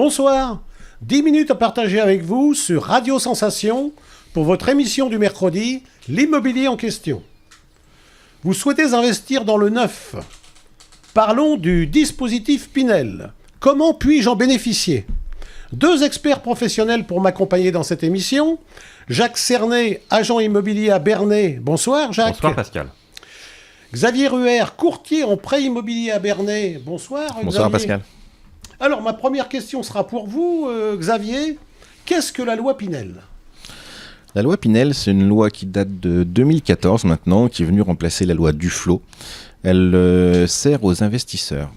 Bonsoir, 10 minutes à partager avec vous sur Radio Sensation pour votre émission du mercredi, l'immobilier en question. Vous souhaitez investir dans le neuf. Parlons du dispositif Pinel. Comment puis-je en bénéficier ? 2 experts professionnels pour m'accompagner dans cette émission. Jacques Cernay, agent immobilier à Bernay. Bonsoir Jacques. Bonsoir Pascal. Xavier Ruher, courtier en prêt immobilier à Bernay. Bonsoir Xavier. Bonsoir Pascal. Alors ma première question sera pour vous Xavier. Qu'est-ce que la loi Pinel ? La loi Pinel, c'est une loi qui date de 2014 maintenant, qui est venue remplacer la loi Duflot. Elle sert aux investisseurs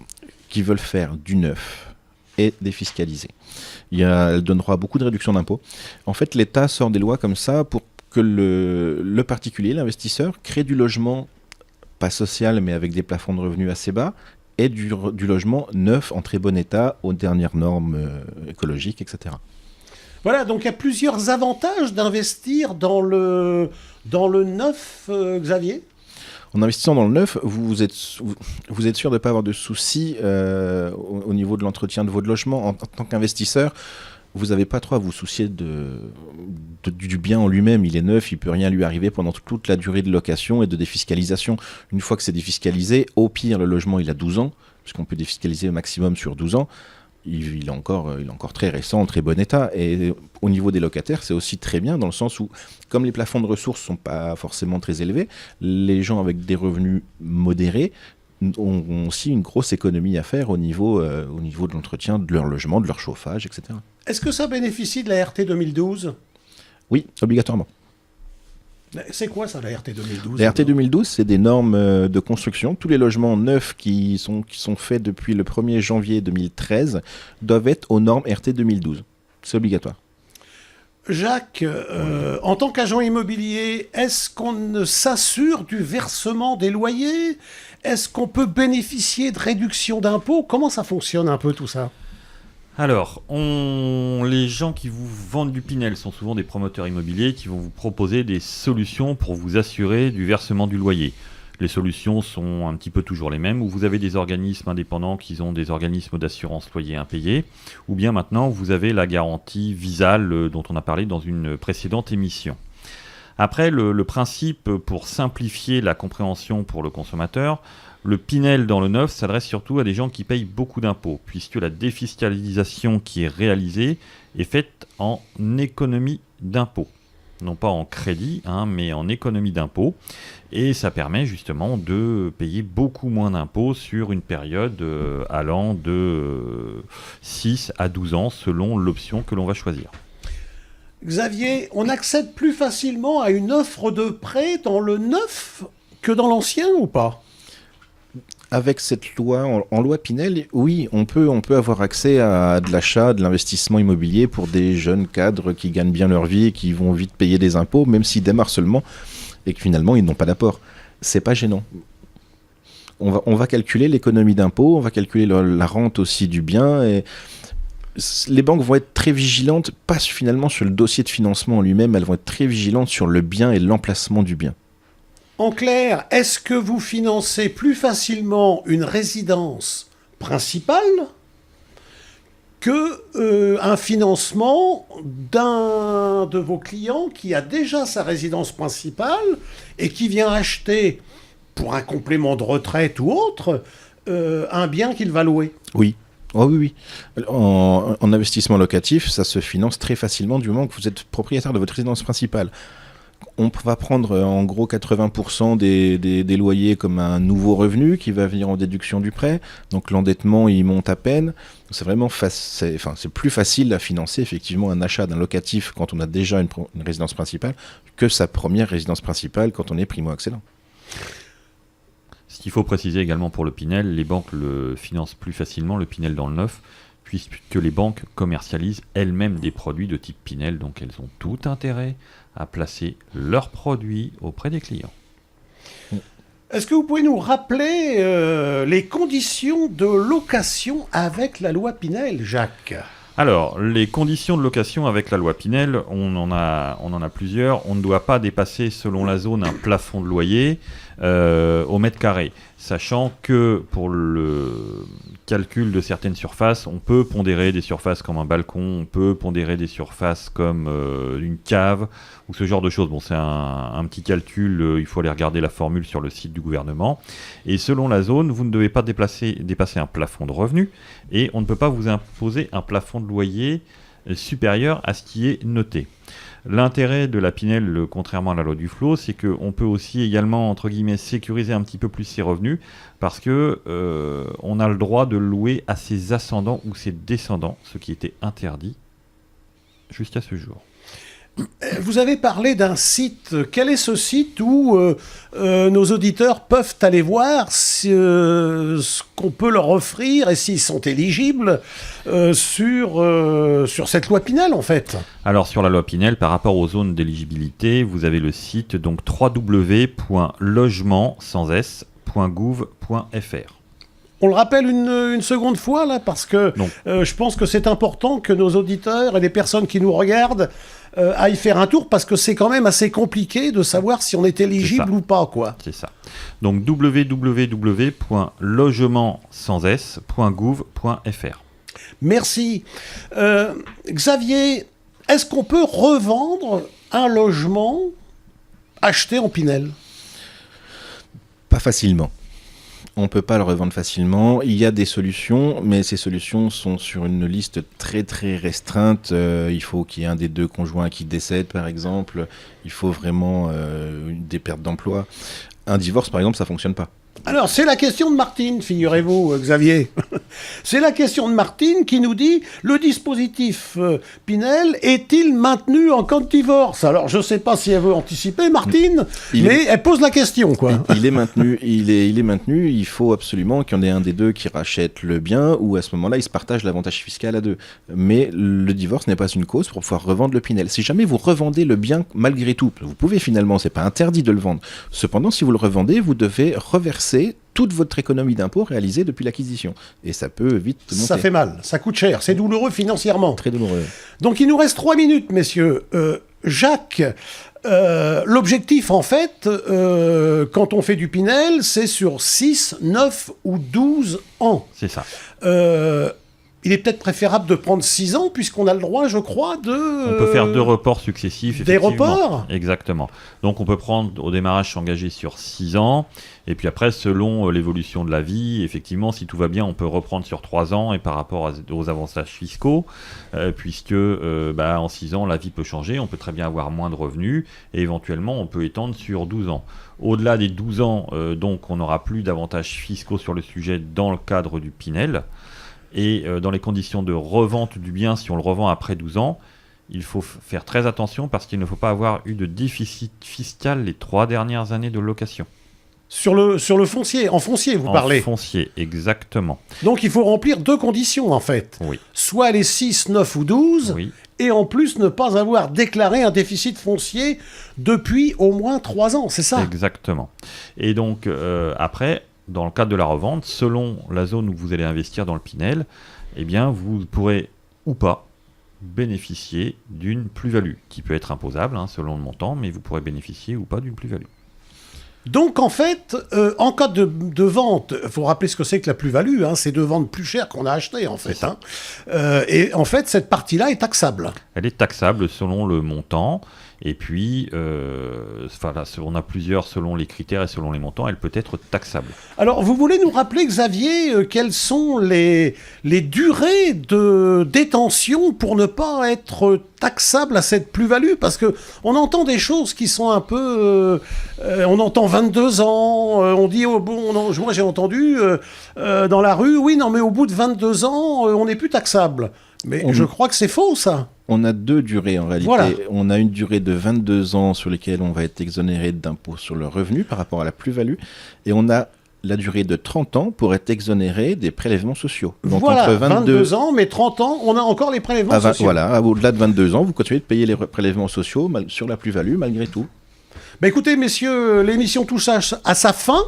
qui veulent faire du neuf et défiscaliser. Elle donnera beaucoup de réductions d'impôts. En fait, l'État sort des lois comme ça pour que le particulier, l'investisseur, crée du logement, pas social, mais avec des plafonds de revenus assez bas, et du logement neuf, en très bon état, aux dernières normes écologiques, etc. Voilà, donc il y a plusieurs avantages d'investir dans le neuf, Xavier ? En investissant dans le neuf, vous êtes sûr de ne pas avoir de soucis au niveau de l'entretien de votre logement. En tant qu'investisseur, vous n'avez pas trop à vous soucier du bien en lui-même. Il est neuf, il ne peut rien lui arriver pendant toute la durée de location et de défiscalisation. Une fois que c'est défiscalisé, au pire, le logement il a 12 ans, puisqu'on peut défiscaliser au maximum sur 12 ans. Il est encore très récent, en très bon état. Et au niveau des locataires, c'est aussi très bien dans le sens où, comme les plafonds de ressources ne sont pas forcément très élevés, les gens avec des revenus modérés ont aussi une grosse économie à faire au niveau de l'entretien de leur logement, de leur chauffage, etc. Est-ce que ça bénéficie de la RT 2012 ? Oui, obligatoirement. C'est quoi ça, la RT 2012 ? La RT 2012, c'est des normes de construction. Tous les logements neufs qui sont faits depuis le 1er janvier 2013 doivent être aux normes RT 2012. C'est obligatoire. Jacques, en tant qu'agent immobilier, est-ce qu'on s'assure du versement des loyers ? Est-ce qu'on peut bénéficier de réduction d'impôts ? Comment ça fonctionne un peu tout ça ? Alors, les gens qui vous vendent du Pinel sont souvent des promoteurs immobiliers qui vont vous proposer des solutions pour vous assurer du versement du loyer. Les solutions sont un petit peu toujours les mêmes, où vous avez des organismes indépendants qui ont des organismes d'assurance loyer impayés, ou bien maintenant vous avez la garantie Visal dont on a parlé dans une précédente émission. Après, le principe pour simplifier la compréhension pour le consommateur, le Pinel dans le neuf s'adresse surtout à des gens qui payent beaucoup d'impôts, puisque la défiscalisation qui est réalisée est faite en économie d'impôts. Non pas en crédit, mais en économie d'impôts. Et ça permet justement de payer beaucoup moins d'impôts sur une période allant de 6 à 12 ans, selon l'option que l'on va choisir. Xavier, on accède plus facilement à une offre de prêt dans le neuf que dans l'ancien ou pas ? Avec cette loi, en loi Pinel, oui, on peut avoir accès à de l'achat, de l'investissement immobilier pour des jeunes cadres qui gagnent bien leur vie et qui vont vite payer des impôts, même s'ils démarrent seulement et que finalement ils n'ont pas d'apport. C'est pas gênant. On va calculer l'économie d'impôts, on va calculer la rente aussi du bien. Et les banques vont être très vigilantes, pas finalement sur le dossier de financement en lui-même, elles vont être très vigilantes sur le bien et l'emplacement du bien. En clair, est-ce que vous financez plus facilement une résidence principale que un financement d'un de vos clients qui a déjà sa résidence principale et qui vient acheter, pour un complément de retraite ou autre, un bien qu'il va louer ? Oui. Oh oui. En investissement locatif, ça se finance très facilement du moment que vous êtes propriétaire de votre résidence principale. On va prendre en gros 80% des loyers comme un nouveau revenu qui va venir en déduction du prêt. Donc l'endettement, il monte à peine. C'est vraiment c'est plus facile à financer effectivement un achat d'un locatif quand on a déjà une résidence principale que sa première résidence principale quand on est primo-accédant. Ce qu'il faut préciser également pour le Pinel, les banques le financent plus facilement, le Pinel dans le neuf, puisque les banques commercialisent elles-mêmes des produits de type Pinel, donc elles ont tout intérêt à placer leurs produits auprès des clients. Est-ce que vous pouvez nous rappeler les conditions de location avec la loi Pinel, Jacques ? Alors, les conditions de location avec la loi Pinel, on en a plusieurs. On ne doit pas dépasser, selon la zone, un plafond de loyer. au mètre carré. Sachant que pour le calcul de certaines surfaces, on peut pondérer des surfaces comme un balcon, on peut pondérer des surfaces comme une cave ou ce genre de choses. Bon, c'est un petit calcul, il faut aller regarder la formule sur le site du gouvernement. Et selon la zone, vous ne devez pas dépasser un plafond de revenus et on ne peut pas vous imposer un plafond de loyer supérieur à ce qui est noté. L'intérêt de la Pinel, contrairement à la loi du Duflot, c'est qu'on peut aussi également, entre guillemets, sécuriser un petit peu plus ses revenus parce que on a le droit de louer à ses ascendants ou ses descendants, ce qui était interdit jusqu'à ce jour. Vous avez parlé d'un site. Quel est ce site où nos auditeurs peuvent aller voir ce qu'on peut leur offrir et s'ils sont éligibles sur cette loi Pinel, en fait? Alors, sur la loi Pinel, par rapport aux zones d'éligibilité, vous avez le site donc www.logement.gouv.fr. On le rappelle une seconde fois, là, parce que je pense que c'est important que nos auditeurs et les personnes qui nous regardent aillent faire un tour, parce que c'est quand même assez compliqué de savoir si on est éligible ou pas, quoi. C'est ça. Donc www.logement.gouv.fr. Merci. Xavier, est-ce qu'on peut revendre un logement acheté en Pinel? Pas facilement. On ne peut pas le revendre facilement. Il y a des solutions, mais ces solutions sont sur une liste très très restreinte. Il faut qu'il y ait un des deux conjoints qui décède, par exemple. Il faut vraiment des pertes d'emploi. Un divorce, par exemple, ça ne fonctionne pas. Alors, c'est la question de Martine, figurez-vous, Xavier. C'est la question de Martine qui nous dit « Le dispositif Pinel est-il maintenu en cas de divorce ?» Alors, je ne sais pas si elle veut anticiper, Martine, mais elle pose la question, quoi. Il est maintenu. Il est maintenu. Il faut absolument qu'il y en ait un des deux qui rachète le bien, ou à ce moment-là, ils se partagent l'avantage fiscal à deux. Mais le divorce n'est pas une cause pour pouvoir revendre le Pinel. Si jamais vous revendez le bien malgré tout, vous pouvez finalement, c'est pas interdit de le vendre. Cependant, si vous le revendez, vous devez reverser toute votre économie d'impôt réalisée depuis l'acquisition. Et ça peut vite monter. Ça fait mal, ça coûte cher, c'est douloureux financièrement. Très douloureux. Donc il nous reste 3 minutes, messieurs. Jacques, l'objectif, en fait, quand on fait du Pinel, c'est sur 6, 9 ou 12 ans. C'est ça. Il est peut-être préférable de prendre 6 ans, puisqu'on a le droit, je crois, de... On peut faire 2 reports successifs, Des effectivement. reports ? Exactement. Donc on peut prendre, au démarrage, s'engager sur 6 ans, et puis après, selon l'évolution de la vie, effectivement, si tout va bien, on peut reprendre sur 3 ans, et par rapport aux avantages fiscaux, puisque en 6 ans, la vie peut changer, on peut très bien avoir moins de revenus, et éventuellement, on peut étendre sur 12 ans. Au-delà des 12 ans, donc, on n'aura plus d'avantages fiscaux sur le sujet dans le cadre du Pinel. Et dans les conditions de revente du bien, si on le revend après 12 ans, il faut faire très attention parce qu'il ne faut pas avoir eu de déficit fiscal les 3 dernières années de location. Sur le foncier, en foncier, vous parlez. En foncier, exactement. Donc il faut remplir 2 conditions, en fait. Oui. Soit les 6, 9 ou 12, Oui. et en plus ne pas avoir déclaré un déficit foncier depuis au moins 3 ans, c'est ça? Exactement. Et donc, après... Dans le cadre de la revente, selon la zone où vous allez investir dans le Pinel, eh bien, vous pourrez ou pas bénéficier d'une plus-value, qui peut être imposable selon le montant, mais vous pourrez bénéficier ou pas d'une plus-value. Donc en fait, en cas de vente, il faut rappeler ce que c'est que la plus-value, c'est de vendre plus cher qu'on a acheté en fait. Et en fait, cette partie-là est taxable. Elle est taxable selon le montant. Et puis, on a plusieurs selon les critères et selon les montants, elle peut être taxable. Alors, vous voulez nous rappeler, Xavier, quelles sont les durées de détention pour ne pas être taxable à cette plus-value? Parce qu'on entend des choses qui sont un peu... on entend 22 ans, on dit... moi, j'ai entendu dans la rue, oui, non, mais au bout de 22 ans, on n'est plus taxable. Mais je crois que c'est faux, ça. On a 2 durées en réalité. Voilà. On a une durée de 22 ans sur lesquelles on va être exonéré d'impôt sur le revenu par rapport à la plus-value. Et on a la durée de 30 ans pour être exonéré des prélèvements sociaux. Donc voilà, entre 22 ans, mais 30 ans, on a encore les prélèvements sociaux. Voilà, au-delà de 22 ans, vous continuez de payer les prélèvements sociaux sur la plus-value malgré tout. Bah écoutez, messieurs, l'émission touche à sa fin.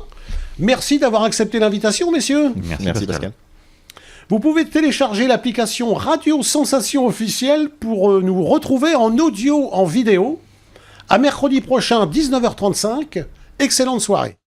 Merci d'avoir accepté l'invitation, messieurs. Merci Pascal. Vous pouvez télécharger l'application Radio Sensation officielle pour nous retrouver en audio, en vidéo. À mercredi prochain, 19h35. Excellente soirée.